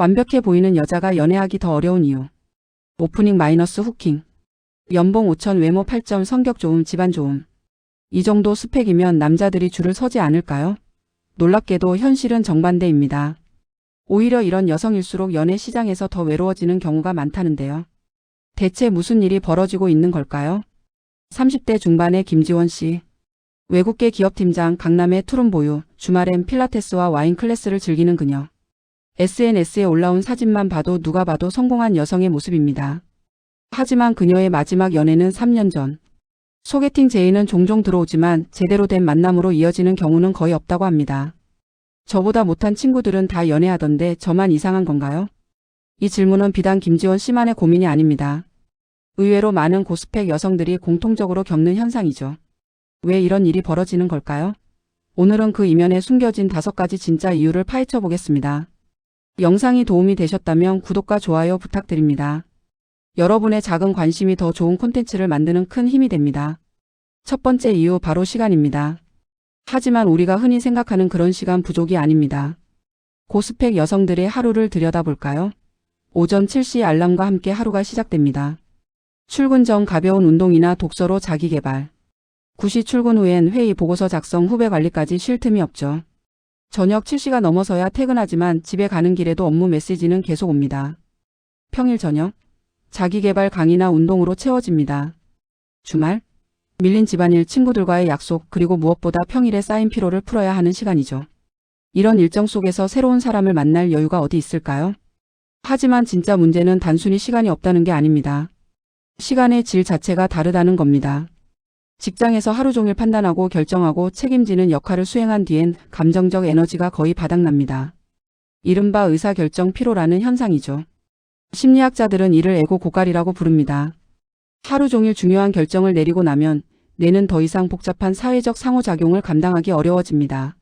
완벽해 보이는 여자가 연애하기 더 어려운 이유. 오프닝 마이너스 후킹. 연봉 5천, 외모 8점, 성격 좋음, 집안 좋음. 이 정도 스펙이면 남자들이 줄을 서지 않을까요? 놀랍게도 현실은 정반대입니다. 오히려 이런 여성일수록 연애 시장에서 더 외로워지는 경우가 많다는데요. 대체 무슨 일이 벌어지고 있는 걸까요? 30대 중반의 김지원 씨. 외국계 기업팀장, 강남의 투룸 보유, 주말엔 필라테스와 와인 클래스를 즐기는 그녀. SNS에 올라온 사진만 봐도 누가 봐도 성공한 여성의 모습입니다. 하지만 그녀의 마지막 연애는 3년 전. 소개팅 제의는 종종 들어오지만 제대로 된 만남으로 이어지는 경우는 거의 없다고 합니다. 저보다 못한 친구들은 다 연애하던데 저만 이상한 건가요? 이 질문은 비단 김지원 씨만의 고민이 아닙니다. 의외로 많은 고스펙 여성들이 공통적으로 겪는 현상이죠. 왜 이런 일이 벌어지는 걸까요? 오늘은 그 이면에 숨겨진 5가지 진짜 이유를 파헤쳐 보겠습니다. 영상이 도움이 되셨다면 구독과 좋아요 부탁드립니다. 여러분의 작은 관심이 더 좋은 콘텐츠를 만드는 큰 힘이 됩니다. 첫 번째 이유, 바로 시간입니다. 하지만 우리가 흔히 생각하는 그런 시간 부족이 아닙니다. 고스펙 여성들의 하루를 들여다볼까요? 오전 7시 알람과 함께 하루가 시작됩니다. 출근 전 가벼운 운동이나 독서로 자기개발. 9시 출근 후엔 회의, 보고서 작성, 후배 관리까지 쉴 틈이 없죠. 저녁 7시가 넘어서야 퇴근하지만 집에 가는 길에도 업무 메시지는 계속 옵니다. 평일 저녁, 자기개발 강의나 운동으로 채워집니다. 주말, 밀린 집안일, 친구들과의 약속, 그리고 무엇보다 평일에 쌓인 피로를 풀어야 하는 시간이죠. 이런 일정 속에서 새로운 사람을 만날 여유가 어디 있을까요? 하지만 진짜 문제는 단순히 시간이 없다는 게 아닙니다. 시간의 질 자체가 다르다는 겁니다. 직장에서 하루 종일 판단하고 결정하고 책임지는 역할을 수행한 뒤엔 감정적 에너지가 거의 바닥납니다. 이른바 의사결정 피로라는 현상이죠. 심리학자들은 이를 에고 고갈이라고 부릅니다. 하루 종일 중요한 결정을 내리고 나면 뇌는 더 이상 복잡한 사회적 상호작용을 감당하기 어려워집니다.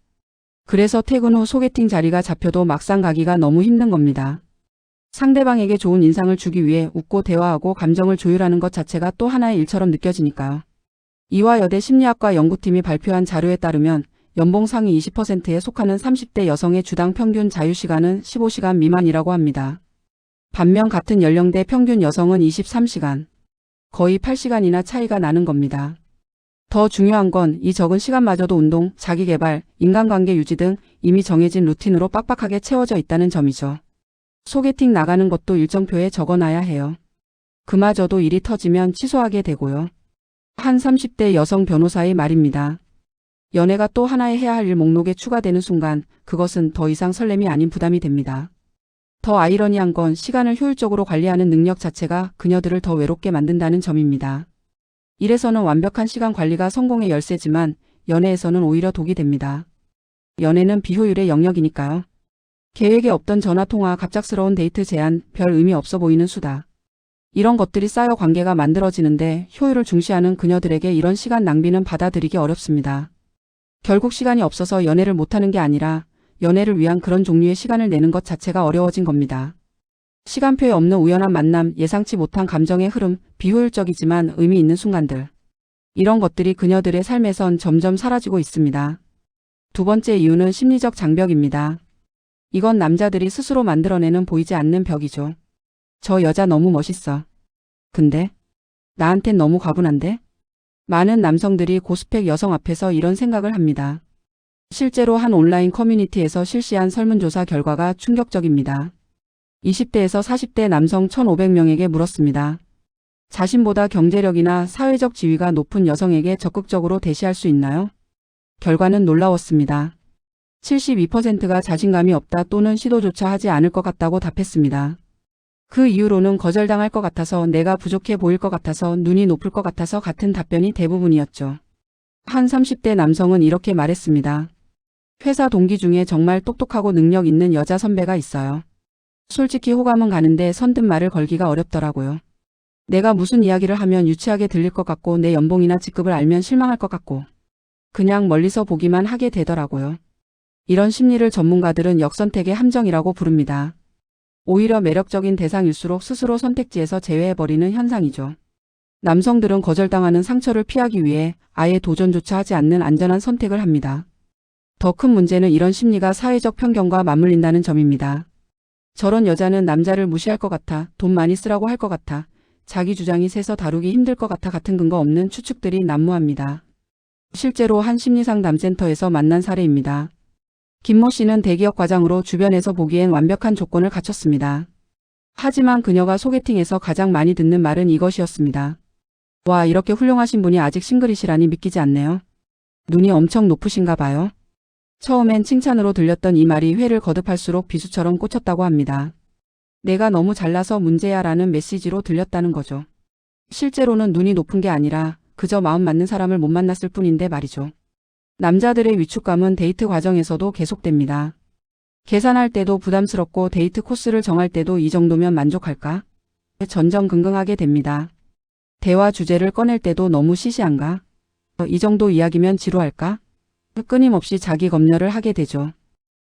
그래서 퇴근 후 소개팅 자리가 잡혀도 막상 가기가 너무 힘든 겁니다. 상대방에게 좋은 인상을 주기 위해 웃고 대화하고 감정을 조율하는 것 자체가 또 하나의 일처럼 느껴지니까요. 이화여대 심리학과 연구팀이 발표한 자료에 따르면 연봉 상위 20%에 속하는 30대 여성의 주당 평균 자유시간은 15시간 미만이라고 합니다. 반면 같은 연령대 평균 여성은 23시간, 거의 8시간이나 차이가 나는 겁니다. 더 중요한 건 이 적은 시간마저도 운동, 자기개발, 인간관계 유지 등 이미 정해진 루틴으로 빡빡하게 채워져 있다는 점이죠. 소개팅 나가는 것도 일정표에 적어놔야 해요. 그마저도 일이 터지면 취소하게 되고요. 한 30대 여성 변호사의 말입니다. 연애가 또 하나의 해야 할 일 목록에 추가되는 순간 그것은 더 이상 설렘이 아닌 부담이 됩니다. 더 아이러니한 건 시간을 효율적으로 관리하는 능력 자체가 그녀들을 더 외롭게 만든다는 점입니다. 일에서는 완벽한 시간 관리가 성공의 열쇠지만 연애에서는 오히려 독이 됩니다. 연애는 비효율의 영역이니까요. 계획에 없던 전화통화, 갑작스러운 데이트 제안, 별 의미 없어 보이는 수다. 이런 것들이 쌓여 관계가 만들어지는데 효율을 중시하는 그녀들에게 이런 시간 낭비는 받아들이기 어렵습니다. 결국 시간이 없어서 연애를 못하는 게 아니라 연애를 위한 그런 종류의 시간을 내는 것 자체가 어려워진 겁니다. 시간표에 없는 우연한 만남, 예상치 못한 감정의 흐름, 비효율적이지만 의미 있는 순간들. 이런 것들이 그녀들의 삶에선 점점 사라지고 있습니다. 두 번째 이유는 심리적 장벽입니다. 이건 남자들이 스스로 만들어내는 보이지 않는 벽이죠. 저 여자 너무 멋있어. 근데 나한텐 너무 과분한데? 많은 남성들이 고스펙 여성 앞에서 이런 생각을 합니다. 실제로 한 온라인 커뮤니티에서 실시한 설문조사 결과가 충격적입니다. 20대에서 40대 남성 1,500명에게 물었습니다. 자신보다 경제력이나 사회적 지위가 높은 여성에게 적극적으로 대시할 수 있나요? 결과는 놀라웠습니다. 72%가 자신감이 없다 또는 시도조차 하지 않을 것 같다고 답했습니다. 그 이유로는 거절당할 것 같아서, 내가 부족해 보일 것 같아서, 눈이 높을 것 같아서 같은 답변이 대부분이었죠. 한 30대 남성은 이렇게 말했습니다. 회사 동기 중에 정말 똑똑하고 능력 있는 여자 선배가 있어요. 솔직히 호감은 가는데 선뜻 말을 걸기가 어렵더라고요. 내가 무슨 이야기를 하면 유치하게 들릴 것 같고 내 연봉이나 직급을 알면 실망할 것 같고 그냥 멀리서 보기만 하게 되더라고요. 이런 심리를 전문가들은 역선택의 함정이라고 부릅니다. 오히려 매력적인 대상일수록 스스로 선택지에서 제외해버리는 현상이죠. 남성들은 거절당하는 상처를 피하기 위해 아예 도전조차 하지 않는 안전한 선택을 합니다. 더 큰 문제는 이런 심리가 사회적 편견과 맞물린다는 점입니다. 저런 여자는 남자를 무시할 것 같아, 돈 많이 쓰라고 할 것 같아, 자기 주장이 세서 다루기 힘들 것 같아 같은 근거 없는 추측들이 난무합니다. 실제로 한 심리상담센터에서 만난 사례입니다. 김모 씨는 대기업 과장으로 주변에서 보기엔 완벽한 조건을 갖췄습니다. 하지만 그녀가 소개팅에서 가장 많이 듣는 말은 이것이었습니다. 와, 이렇게 훌륭하신 분이 아직 싱글이시라니 믿기지 않네요. 눈이 엄청 높으신가 봐요. 처음엔 칭찬으로 들렸던 이 말이 회를 거듭할수록 비수처럼 꽂혔다고 합니다. 내가 너무 잘나서 문제야 라는 메시지로 들렸다는 거죠. 실제로는 눈이 높은 게 아니라 그저 마음 맞는 사람을 못 만났을 뿐인데 말이죠. 남자들의 위축감은 데이트 과정에서도 계속됩니다. 계산할 때도 부담스럽고 데이트 코스를 정할 때도 이 정도면 만족할까? 전전긍긍하게 됩니다. 대화 주제를 꺼낼 때도 너무 시시한가? 이 정도 이야기면 지루할까? 끊임없이 자기 검열을 하게 되죠.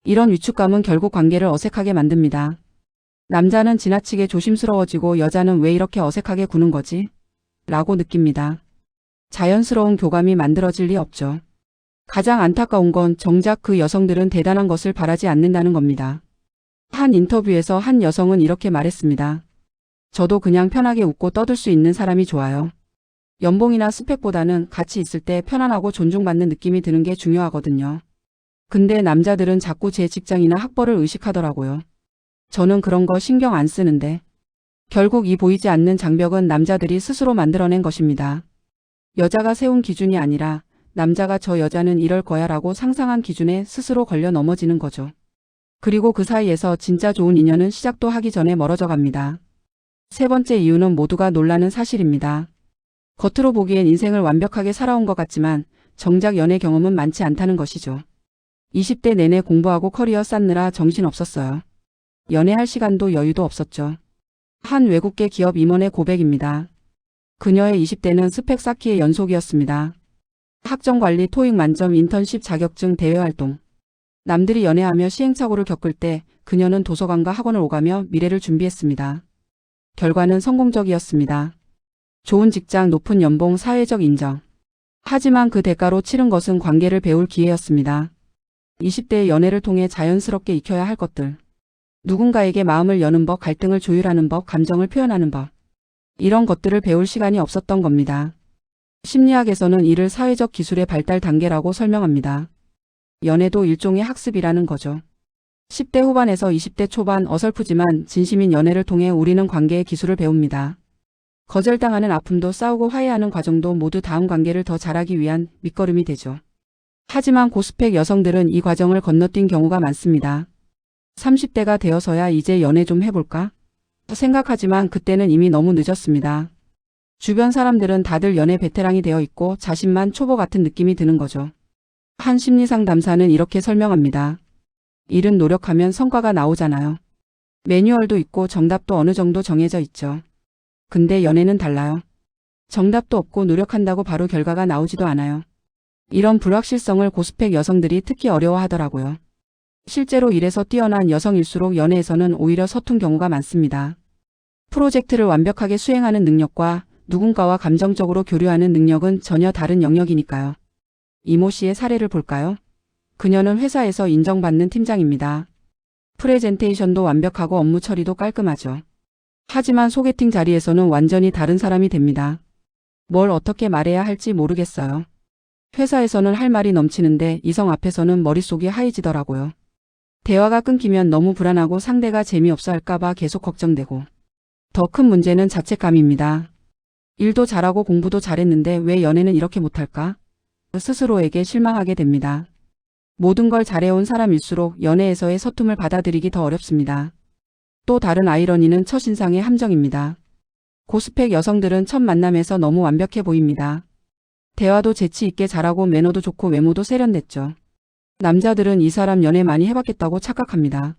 이런 위축감은 결국 관계를 어색하게 만듭니다. 남자는 지나치게 조심스러워지고 여자는 왜 이렇게 어색하게 구는 거지? 라고 느낍니다. 자연스러운 교감이 만들어질 리 없죠. 가장 안타까운 건 정작 그 여성들은 대단한 것을 바라지 않는다는 겁니다. 한 인터뷰에서 한 여성은 이렇게 말했습니다. 저도 그냥 편하게 웃고 떠들 수 있는 사람이 좋아요. 연봉이나 스펙보다는 같이 있을 때 편안하고 존중받는 느낌이 드는 게 중요하거든요. 근데 남자들은 자꾸 제 직장이나 학벌을 의식하더라고요. 저는 그런 거 신경 안 쓰는데. 결국 이 보이지 않는 장벽은 남자들이 스스로 만들어낸 것입니다. 여자가 세운 기준이 아니라 남자가 저 여자는 이럴 거야 라고 상상한 기준에 스스로 걸려 넘어지는 거죠. 그리고 그 사이에서 진짜 좋은 인연은 시작도 하기 전에 멀어져 갑니다. 세 번째 이유는 모두가 놀라는 사실입니다. 겉으로 보기엔 인생을 완벽하게 살아온 것 같지만 정작 연애 경험은 많지 않다는 것이죠. 20대 내내 공부하고 커리어 쌓느라 정신 없었어요. 연애할 시간도 여유도 없었죠. 한 외국계 기업 임원의 고백입니다. 그녀의 20대는 스펙 쌓기의 연속이었습니다. 학점관리, 토익 만점, 인턴십 자격증, 대외활동. 남들이 연애하며 시행착오를 겪을 때 그녀는 도서관과 학원을 오가며 미래를 준비했습니다. 결과는 성공적이었습니다. 좋은 직장, 높은 연봉, 사회적 인정. 하지만 그 대가로 치른 것은 관계를 배울 기회였습니다. 20대의 연애를 통해 자연스럽게 익혀야 할 것들. 누군가에게 마음을 여는 법, 갈등을 조율하는 법, 감정을 표현하는 법. 이런 것들을 배울 시간이 없었던 겁니다. 심리학에서는 이를 사회적 기술의 발달 단계라고 설명합니다. 연애도 일종의 학습이라는 거죠. 10대 후반에서 20대 초반 어설프지만 진심인 연애를 통해 우리는 관계의 기술을 배웁니다. 거절당하는 아픔도 싸우고 화해하는 과정도 모두 다음 관계를 더 잘하기 위한 밑거름이 되죠. 하지만 고스펙 여성들은 이 과정을 건너뛴 경우가 많습니다. 30대가 되어서야 이제 연애 좀 해볼까? 생각하지만 그때는 이미 너무 늦었습니다. 주변 사람들은 다들 연애 베테랑이 되어 있고 자신만 초보 같은 느낌이 드는 거죠. 한 심리상담사는 이렇게 설명합니다. 일은 노력하면 성과가 나오잖아요. 매뉴얼도 있고 정답도 어느 정도 정해져 있죠. 근데 연애는 달라요. 정답도 없고 노력한다고 바로 결과가 나오지도 않아요. 이런 불확실성을 고스펙 여성들이 특히 어려워하더라고요. 실제로 일에서 뛰어난 여성일수록 연애에서는 오히려 서툰 경우가 많습니다. 프로젝트를 완벽하게 수행하는 능력과 누군가와 감정적으로 교류하는 능력은 전혀 다른 영역이니까요. 이모 씨의 사례를 볼까요? 그녀는 회사에서 인정받는 팀장입니다. 프레젠테이션도 완벽하고 업무 처리도 깔끔하죠. 하지만 소개팅 자리에서는 완전히 다른 사람이 됩니다. 뭘 어떻게 말해야 할지 모르겠어요. 회사에서는 할 말이 넘치는데 이성 앞에서는 머릿속이 하얘지더라고요. 대화가 끊기면 너무 불안하고 상대가 재미없어 할까봐 계속 걱정되고. 더 큰 문제는 자책감입니다. 일도 잘하고 공부도 잘했는데 왜 연애는 이렇게 못할까? 스스로에게 실망하게 됩니다. 모든 걸 잘해온 사람일수록 연애에서의 서툼을 받아들이기 더 어렵습니다. 또 다른 아이러니는 첫인상의 함정입니다. 고스펙 여성들은 첫 만남에서 너무 완벽해 보입니다. 대화도 재치 있게 잘하고 매너도 좋고 외모도 세련됐죠. 남자들은 이 사람 연애 많이 해봤겠다고 착각합니다.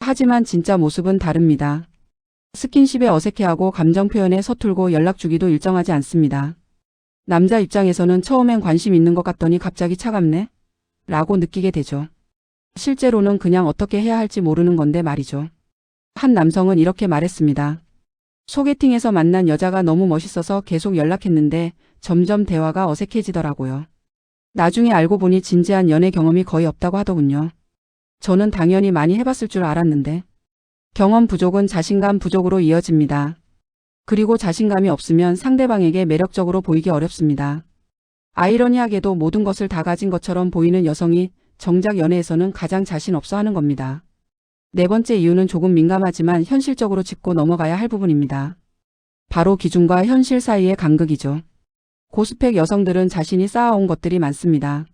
하지만 진짜 모습은 다릅니다. 스킨십에 어색해하고 감정 표현에 서툴고 연락 주기도 일정하지 않습니다. 남자 입장에서는 처음엔 관심 있는 것 같더니 갑자기 차갑네? 라고 느끼게 되죠. 실제로는 그냥 어떻게 해야 할지 모르는 건데 말이죠. 한 남성은 이렇게 말했습니다. 소개팅에서 만난 여자가 너무 멋있어서 계속 연락했는데 점점 대화가 어색해지더라고요. 나중에 알고 보니 진지한 연애 경험이 거의 없다고 하더군요. 저는 당연히 많이 해봤을 줄 알았는데 경험 부족은 자신감 부족으로 이어집니다. 그리고 자신감이 없으면 상대방에게 매력적으로 보이기 어렵습니다. 아이러니하게도 모든 것을 다 가진 것처럼 보이는 여성이 정작 연애에서는 가장 자신 없어 하는 겁니다. 네 번째 이유는 조금 민감하지만 현실적으로 짚고 넘어가야 할 부분입니다. 바로 기준과 현실 사이의 간극이죠. 고스펙 여성들은 자신이 쌓아온 것들이 많습니다.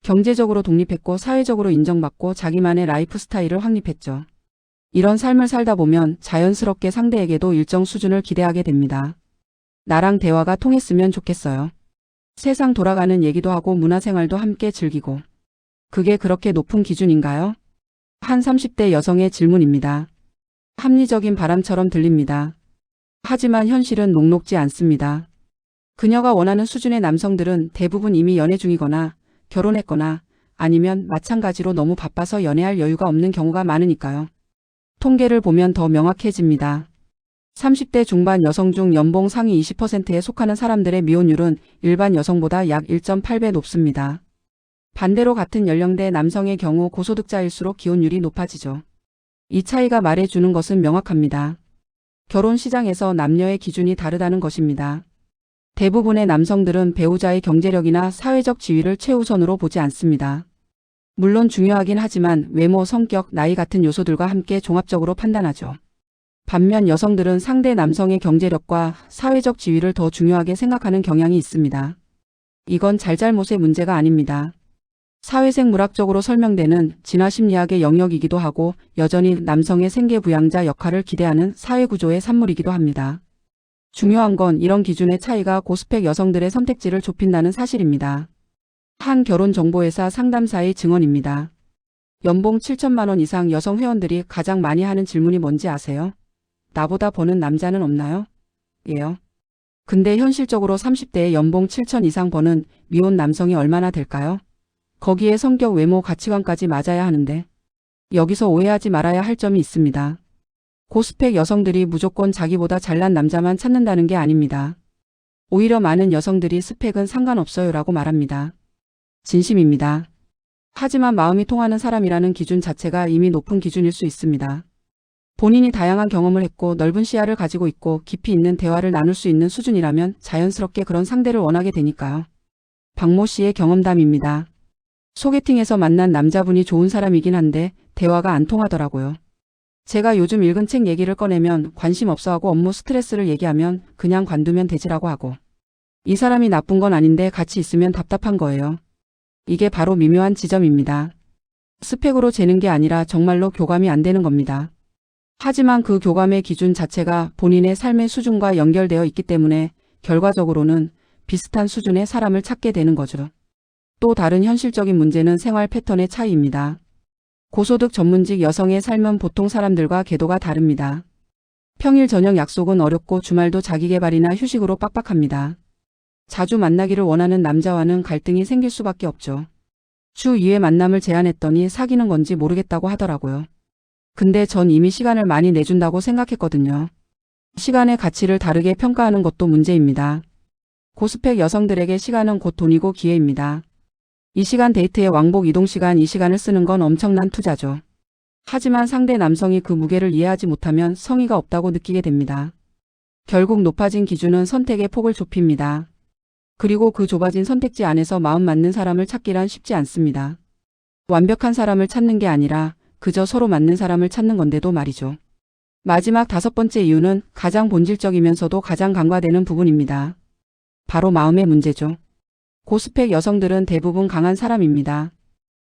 경제적으로 독립했고 사회적으로 인정받고 자기만의 라이프 스타일을 확립했죠. 이런 삶을 살다 보면 자연스럽게 상대에게도 일정 수준을 기대하게 됩니다. 나랑 대화가 통했으면 좋겠어요. 세상 돌아가는 얘기도 하고 문화생활도 함께 즐기고. 그게 그렇게 높은 기준인가요? 한 30대 여성의 질문입니다. 합리적인 바람처럼 들립니다. 하지만 현실은 녹록지 않습니다. 그녀가 원하는 수준의 남성들은 대부분 이미 연애 중이거나 결혼했거나 아니면 마찬가지로 너무 바빠서 연애할 여유가 없는 경우가 많으니까요. 통계를 보면 더 명확해집니다. 30대 중반 여성 중 연봉 상위 20%에 속하는 사람들의 미혼율은 일반 여성보다 약 1.8배 높습니다. 반대로 같은 연령대 남성의 경우 고소득자일수록 기혼율이 높아지죠. 이 차이가 말해주는 것은 명확합니다. 결혼 시장에서 남녀의 기준이 다르다는 것입니다. 대부분의 남성들은 배우자의 경제력이나 사회적 지위를 최우선으로 보지 않습니다. 물론 중요하긴 하지만 외모, 성격, 나이 같은 요소들과 함께 종합적으로 판단하죠. 반면 여성들은 상대 남성의 경제력과 사회적 지위를 더 중요하게 생각하는 경향이 있습니다. 이건 잘잘못의 문제가 아닙니다. 사회생물학적으로 설명되는 진화심리학의 영역이기도 하고 여전히 남성의 생계부양자 역할을 기대하는 사회구조의 산물이기도 합니다. 중요한 건 이런 기준의 차이가 고스펙 여성들의 선택지를 좁힌다는 사실입니다. 한 결혼정보회사 상담사의 증언입니다. 연봉 7천만 원 이상 여성 회원들이 가장 많이 하는 질문이 뭔지 아세요? 나보다 버는 남자는 없나요? 예요. 근데 현실적으로 30대에 연봉 7천 이상 버는 미혼 남성이 얼마나 될까요? 거기에 성격, 외모, 가치관까지 맞아야 하는데 여기서 오해하지 말아야 할 점이 있습니다. 고스펙 여성들이 무조건 자기보다 잘난 남자만 찾는다는 게 아닙니다. 오히려 많은 여성들이 스펙은 상관없어요 라고 말합니다. 진심입니다. 하지만 마음이 통하는 사람이라는 기준 자체가 이미 높은 기준일 수 있습니다. 본인이 다양한 경험을 했고 넓은 시야를 가지고 있고 깊이 있는 대화를 나눌 수 있는 수준이라면 자연스럽게 그런 상대를 원하게 되니까요. 박모 씨의 경험담입니다. 소개팅에서 만난 남자분이 좋은 사람이긴 한데 대화가 안 통하더라고요. 제가 요즘 읽은 책 얘기를 꺼내면 관심 없어 하고 업무 스트레스를 얘기하면 그냥 관두면 되지라고 하고. 이 사람이 나쁜 건 아닌데 같이 있으면 답답한 거예요. 이게 바로 미묘한 지점입니다. 스펙으로 재는 게 아니라 정말로 교감이 안 되는 겁니다. 하지만 그 교감의 기준 자체가 본인의 삶의 수준과 연결되어 있기 때문에 결과적으로는 비슷한 수준의 사람을 찾게 되는 거죠. 또 다른 현실적인 문제는 생활 패턴의 차이입니다. 고소득 전문직 여성의 삶은 보통 사람들과 궤도가 다릅니다. 평일 저녁 약속은 어렵고 주말도 자기계발이나 휴식으로 빡빡합니다. 자주 만나기를 원하는 남자와는 갈등이 생길 수밖에 없죠. 주 2회 만남을 제안했더니 사귀는 건지 모르겠다고 하더라고요. 근데 전 이미 시간을 많이 내준다고 생각했거든요. 시간의 가치를 다르게 평가하는 것도 문제입니다. 고스펙 여성들에게 시간은 곧 돈이고 기회입니다. 이 시간 데이트에 왕복 이동시간 이 시간을 쓰는 건 엄청난 투자죠. 하지만 상대 남성이 그 무게를 이해하지 못하면 성의가 없다고 느끼게 됩니다. 결국 높아진 기준은 선택의 폭을 좁힙니다. 그리고 그 좁아진 선택지 안에서 마음 맞는 사람을 찾기란 쉽지 않습니다. 완벽한 사람을 찾는 게 아니라 그저 서로 맞는 사람을 찾는 건데도 말이죠. 마지막 5번째 이유는 가장 본질적이면서도 가장 간과되는 부분입니다. 바로 마음의 문제죠. 고스펙 여성들은 대부분 강한 사람입니다.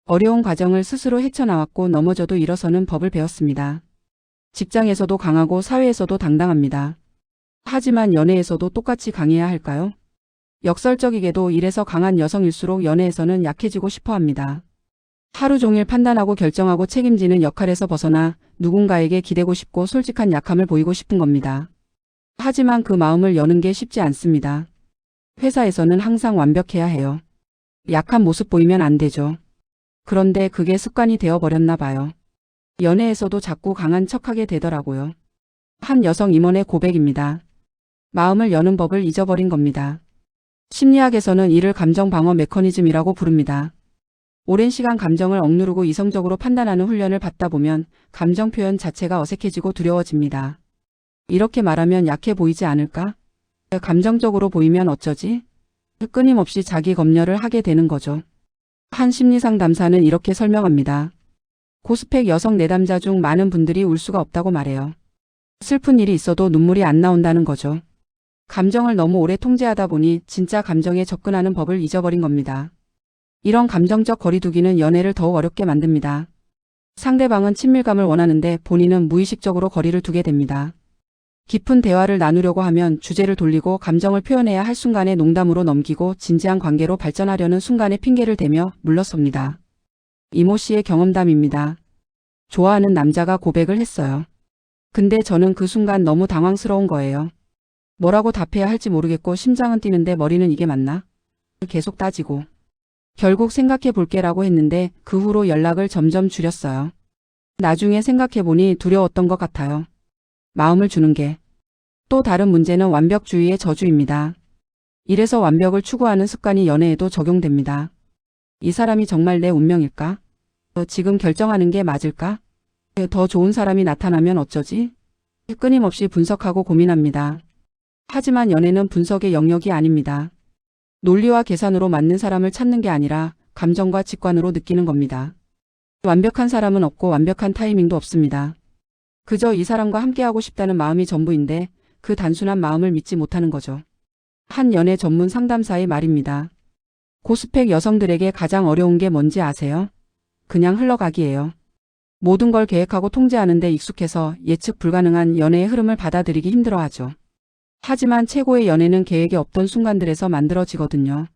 어려운 과정을 스스로 헤쳐나왔고 넘어져도 일어서는 법을 배웠습니다. 직장에서도 강하고 사회에서도 당당합니다. 하지만 연애에서도 똑같이 강해야 할까요? 역설적이게도 이래서 강한 여성일수록 연애에서는 약해지고 싶어 합니다. 하루 종일 판단하고 결정하고 책임지는 역할에서 벗어나 누군가에게 기대고 싶고 솔직한 약함을 보이고 싶은 겁니다. 하지만 그 마음을 여는 게 쉽지 않습니다. 회사에서는 항상 완벽해야 해요. 약한 모습 보이면 안 되죠. 그런데 그게 습관이 되어버렸나 봐요. 연애에서도 자꾸 강한 척하게 되더라고요. 한 여성 임원의 고백입니다. 마음을 여는 법을 잊어버린 겁니다. 심리학에서는 이를 감정 방어 메커니즘이라고 부릅니다. 오랜 시간 감정을 억누르고 이성적으로 판단하는 훈련을 받다 보면 감정 표현 자체가 어색해지고 두려워집니다. 이렇게 말하면 약해 보이지 않을까? 감정적으로 보이면 어쩌지? 끊임없이 자기 검열을 하게 되는 거죠. 한 심리상담사는 이렇게 설명합니다. 고스펙 여성 내담자 중 많은 분들이 울 수가 없다고 말해요. 슬픈 일이 있어도 눈물이 안 나온다는 거죠. 감정을 너무 오래 통제하다 보니 진짜 감정에 접근하는 법을 잊어버린 겁니다. 이런 감정적 거리두기는 연애를 더욱 어렵게 만듭니다. 상대방은 친밀감을 원하는데 본인은 무의식적으로 거리를 두게 됩니다. 깊은 대화를 나누려고 하면 주제를 돌리고 감정을 표현해야 할 순간에 농담으로 넘기고 진지한 관계로 발전하려는 순간에 핑계를 대며 물러섭니다. 이모 씨의 경험담입니다. 좋아하는 남자가 고백을 했어요. 근데 저는 그 순간 너무 당황스러운 거예요. 뭐라고 답해야 할지 모르겠고 심장은 뛰는데 머리는 이게 맞나? 계속 따지고. 결국 생각해 볼게라고 했는데 그 후로 연락을 점점 줄였어요. 나중에 생각해보니 두려웠던 것 같아요. 마음을 주는 게. 또 다른 문제는 완벽주의의 저주입니다. 이래서 완벽을 추구하는 습관이 연애에도 적용됩니다. 이 사람이 정말 내 운명일까? 지금 결정하는 게 맞을까? 더 좋은 사람이 나타나면 어쩌지? 끊임없이 분석하고 고민합니다. 하지만 연애는 분석의 영역이 아닙니다. 논리와 계산으로 맞는 사람을 찾는 게 아니라 감정과 직관으로 느끼는 겁니다. 완벽한 사람은 없고 완벽한 타이밍도 없습니다. 그저 이 사람과 함께하고 싶다는 마음이 전부인데 그 단순한 마음을 믿지 못하는 거죠. 한 연애 전문 상담사의 말입니다. 고스펙 여성들에게 가장 어려운 게 뭔지 아세요? 그냥 흘러가기예요. 모든 걸 계획하고 통제하는 데 익숙해서 예측 불가능한 연애의 흐름을 받아들이기 힘들어하죠. 하지만 최고의 연애는 계획이 없던 순간들에서 만들어지거든요.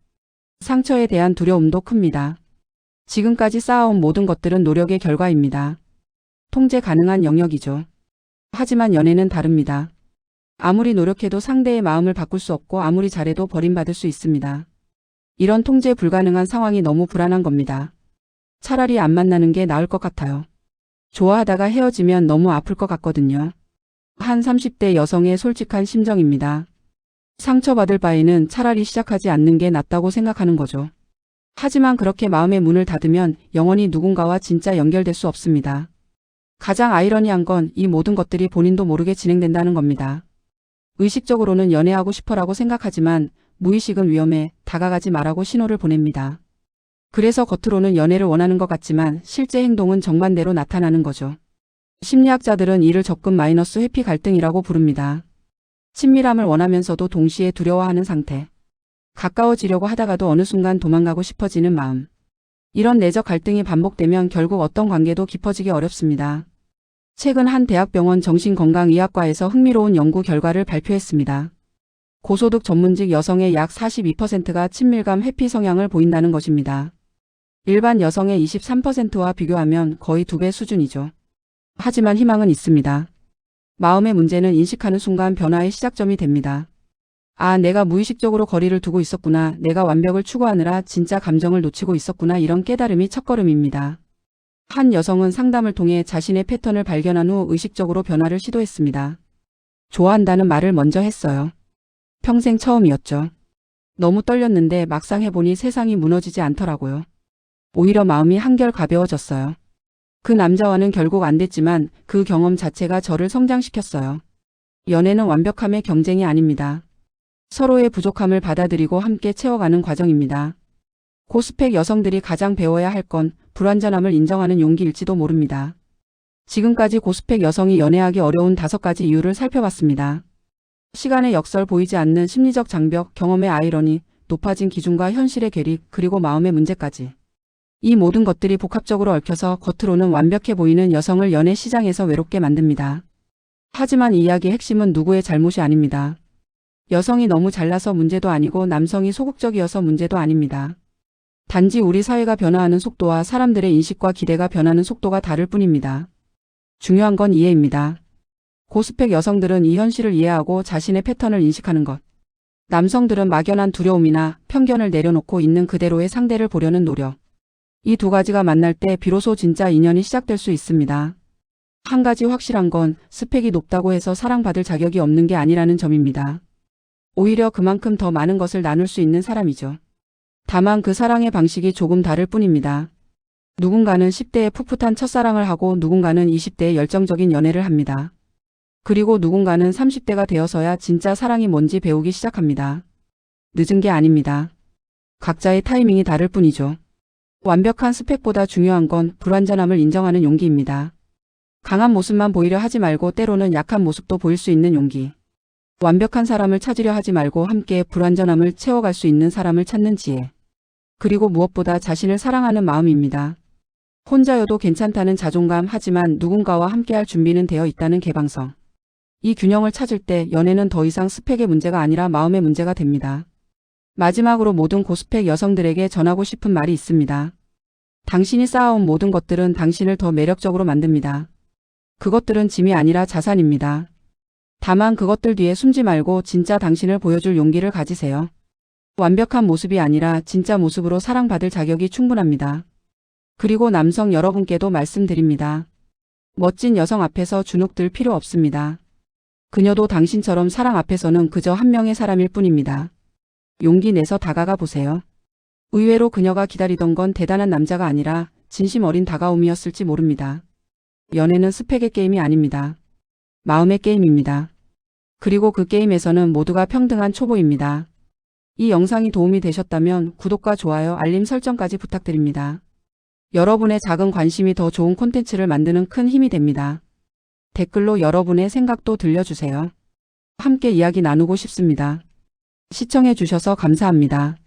상처에 대한 두려움도 큽니다. 지금까지 쌓아온 모든 것들은 노력의 결과입니다. 통제 가능한 영역이죠. 하지만 연애는 다릅니다. 아무리 노력해도 상대의 마음을 바꿀 수 없고 아무리 잘해도 버림받을 수 있습니다. 이런 통제 불가능한 상황이 너무 불안한 겁니다. 차라리 안 만나는 게 나을 것 같아요. 좋아하다가 헤어지면 너무 아플 것 같거든요. 한 30대 여성의 솔직한 심정입니다. 상처받을 바에는 차라리 시작하지 않는 게 낫다고 생각하는 거죠. 하지만 그렇게 마음의 문을 닫으면 영원히 누군가와 진짜 연결될 수 없습니다. 가장 아이러니한 건 이 모든 것들이 본인도 모르게 진행된다는 겁니다. 의식적으로는 연애하고 싶어라고 생각하지만 무의식은 위험해 다가가지 말라고 신호를 보냅니다. 그래서 겉으로는 연애를 원하는 것 같지만 실제 행동은 정반대로 나타나는 거죠. 심리학자들은 이를 접근 마이너스 회피 갈등이라고 부릅니다. 친밀함을 원하면서도 동시에 두려워하는 상태. 가까워지려고 하다가도 어느 순간 도망가고 싶어지는 마음. 이런 내적 갈등이 반복되면 결국 어떤 관계도 깊어지기 어렵습니다. 최근 한 대학병원 정신건강의학과에서 흥미로운 연구 결과를 발표했습니다. 고소득 전문직 여성의 약 42%가 친밀감 회피 성향을 보인다는 것입니다. 일반 여성의 23%와 비교하면 거의 2배 수준이죠. 하지만 희망은 있습니다. 마음의 문제는 인식하는 순간 변화의 시작점이 됩니다. 아, 내가 무의식적으로 거리를 두고 있었구나. 내가 완벽을 추구하느라 진짜 감정을 놓치고 있었구나. 이런 깨달음이 첫걸음입니다. 한 여성은 상담을 통해 자신의 패턴을 발견한 후 의식적으로 변화를 시도했습니다. 좋아한다는 말을 먼저 했어요. 평생 처음이었죠. 너무 떨렸는데 막상 해보니 세상이 무너지지 않더라고요. 오히려 마음이 한결 가벼워졌어요. 그 남자와는 결국 안 됐지만 그 경험 자체가 저를 성장시켰어요. 연애는 완벽함의 경쟁이 아닙니다. 서로의 부족함을 받아들이고 함께 채워가는 과정입니다. 고스펙 여성들이 가장 배워야 할 건 불완전함을 인정하는 용기일지도 모릅니다. 지금까지 고스펙 여성이 연애하기 어려운 5가지 이유를 살펴봤습니다. 시간의 역설, 보이지 않는 심리적 장벽, 경험의 아이러니, 높아진 기준과 현실의 괴리, 그리고 마음의 문제까지. 이 모든 것들이 복합적으로 얽혀서 겉으로는 완벽해 보이는 여성을 연애 시장에서 외롭게 만듭니다. 하지만 이 이야기의 핵심은 누구의 잘못이 아닙니다. 여성이 너무 잘나서 문제도 아니고 남성이 소극적이어서 문제도 아닙니다. 단지 우리 사회가 변화하는 속도와 사람들의 인식과 기대가 변하는 속도가 다를 뿐입니다. 중요한 건 이해입니다. 고스펙 여성들은 이 현실을 이해하고 자신의 패턴을 인식하는 것. 남성들은 막연한 두려움이나 편견을 내려놓고 있는 그대로의 상대를 보려는 노력. 이 2가지가 만날 때 비로소 진짜 인연이 시작될 수 있습니다. 한 가지 확실한 건 스펙이 높다고 해서 사랑받을 자격이 없는 게 아니라는 점입니다. 오히려 그만큼 더 많은 것을 나눌 수 있는 사람이죠. 다만 그 사랑의 방식이 조금 다를 뿐입니다. 누군가는 10대에 풋풋한 첫사랑을 하고 누군가는 20대에 열정적인 연애를 합니다. 그리고 누군가는 30대가 되어서야 진짜 사랑이 뭔지 배우기 시작합니다. 늦은 게 아닙니다. 각자의 타이밍이 다를 뿐이죠. 완벽한 스펙보다 중요한 건 불완전함을 인정하는 용기입니다. 강한 모습만 보이려 하지 말고 때로는 약한 모습도 보일 수 있는 용기. 완벽한 사람을 찾으려 하지 말고 함께 불완전함을 채워갈 수 있는 사람을 찾는 지혜. 그리고 무엇보다 자신을 사랑하는 마음입니다. 혼자여도 괜찮다는 자존감, 하지만 누군가와 함께할 준비는 되어 있다는 개방성. 이 균형을 찾을 때 연애는 더 이상 스펙의 문제가 아니라 마음의 문제가 됩니다. 마지막으로 모든 고스펙 여성들에게 전하고 싶은 말이 있습니다. 당신이 쌓아온 모든 것들은 당신을 더 매력적으로 만듭니다. 그것들은 짐이 아니라 자산입니다. 다만 그것들 뒤에 숨지 말고 진짜 당신을 보여줄 용기를 가지세요. 완벽한 모습이 아니라 진짜 모습으로 사랑받을 자격이 충분합니다. 그리고 남성 여러분께도 말씀드립니다. 멋진 여성 앞에서 주눅들 필요 없습니다. 그녀도 당신처럼 사랑 앞에서는 그저 한 명의 사람일 뿐입니다. 용기 내서 다가가 보세요. 의외로 그녀가 기다리던 건 대단한 남자가 아니라 진심 어린 다가옴이었을지 모릅니다. 연애는 스펙의 게임이 아닙니다. 마음의 게임입니다. 그리고 그 게임에서는 모두가 평등한 초보입니다. 이 영상이 도움이 되셨다면 구독과 좋아요, 알림 설정까지 부탁드립니다. 여러분의 작은 관심이 더 좋은 콘텐츠를 만드는 큰 힘이 됩니다. 댓글로 여러분의 생각도 들려주세요. 함께 이야기 나누고 싶습니다. 시청해 주셔서 감사합니다.